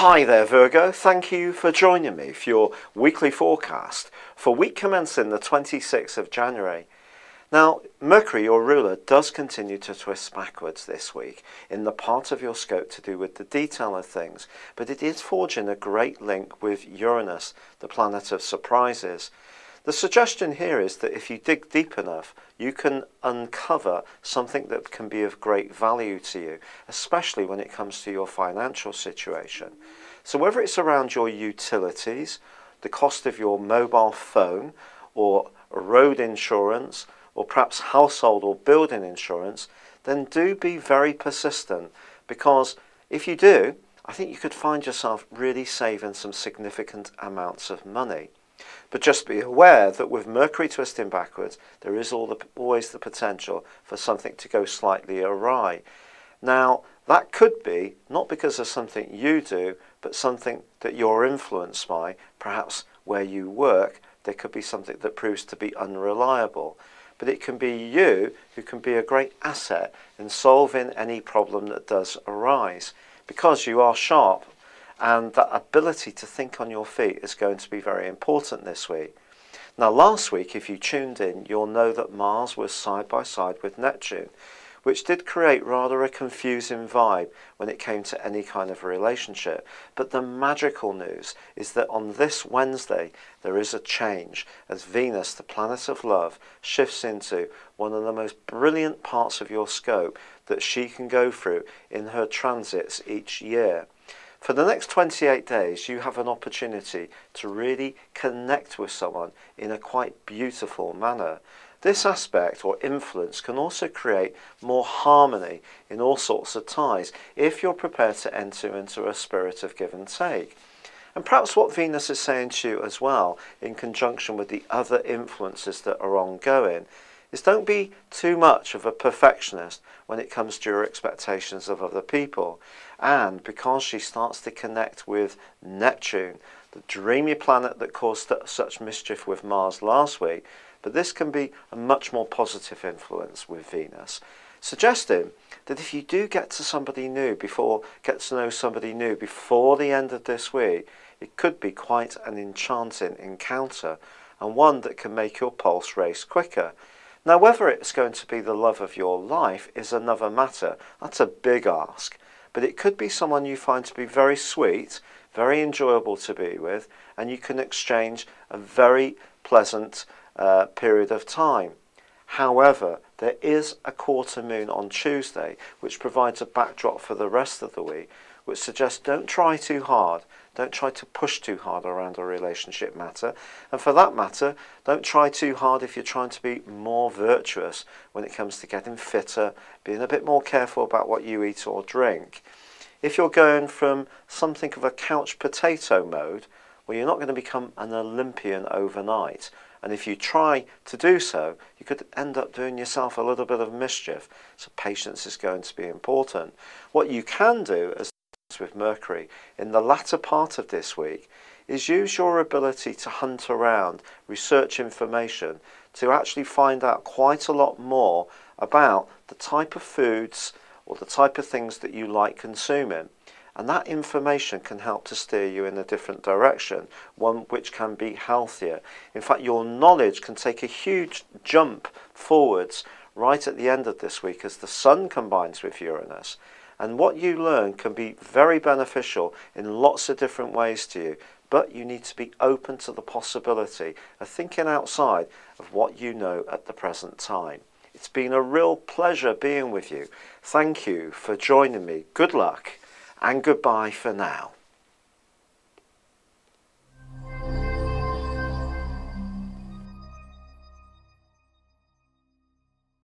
Hi there Virgo, thank you for joining me for your weekly forecast for week commencing the 26th of January. Now, Mercury, your ruler, does continue to twist backwards this week in the part of your scope to do with the detail of things, but it is forging a great link with Uranus, the planet of surprises. The suggestion here is that if you dig deep enough, you can uncover something that can be of great value to you, especially when it comes to your financial situation. So whether it's around your utilities, the cost of your mobile phone, or road insurance, or perhaps household or building insurance, then do be very persistent, because if you do, I think you could find yourself really saving some significant amounts of money. But just be aware that with Mercury twisting backwards, there is always the potential for something to go slightly awry. Now, that could be not because of something you do, but something that you're influenced by. Perhaps where you work, there could be something that proves to be unreliable. But it can be you who can be a great asset in solving any problem that does arise, because you are sharp. And that ability to think on your feet is going to be very important this week. Now, last week, if you tuned in, you'll know that Mars was side by side with Neptune, which did create rather a confusing vibe when it came to any kind of relationship. But the magical news is that on this Wednesday, there is a change as Venus, the planet of love, shifts into one of the most brilliant parts of your scope that she can go through in her transits each year. For the next 28 days, you have an opportunity to really connect with someone in a quite beautiful manner. This aspect or influence can also create more harmony in all sorts of ties if you're prepared to enter into a spirit of give and take. And perhaps what Venus is saying to you as well, in conjunction with the other influences that are ongoing, is don't be too much of a perfectionist when it comes to your expectations of other people. And because she starts to connect with Neptune, the dreamy planet that caused such mischief with Mars last week, but this can be a much more positive influence with Venus, suggesting that if you do get to know somebody new before the end of this week, it could be quite an enchanting encounter, and one that can make your pulse race quicker. Now, whether it's going to be the love of your life is another matter. That's a big ask. But it could be someone you find to be very sweet, very enjoyable to be with, and you can exchange a very pleasant period of time. However, there is a quarter moon on Tuesday, which provides a backdrop for the rest of the week, which suggests don't try too hard. Don't try to push too hard around a relationship matter. And for that matter, don't try too hard if you're trying to be more virtuous when it comes to getting fitter, being a bit more careful about what you eat or drink. If you're going from something of a couch potato mode, well, you're not going to become an Olympian overnight. And if you try to do so, you could end up doing yourself a little bit of mischief. So patience is going to be important. What you can do, as with Mercury in the latter part of this week, is use your ability to hunt around, research information, to actually find out quite a lot more about the type of foods or the type of things that you like consuming. And that information can help to steer you in a different direction, one which can be healthier. In fact, your knowledge can take a huge jump forwards right at the end of this week as the Sun combines with Uranus. And what you learn can be very beneficial in lots of different ways to you, but you need to be open to the possibility of thinking outside of what you know at the present time. It's been a real pleasure being with you. Thank you for joining me. Good luck and goodbye for now.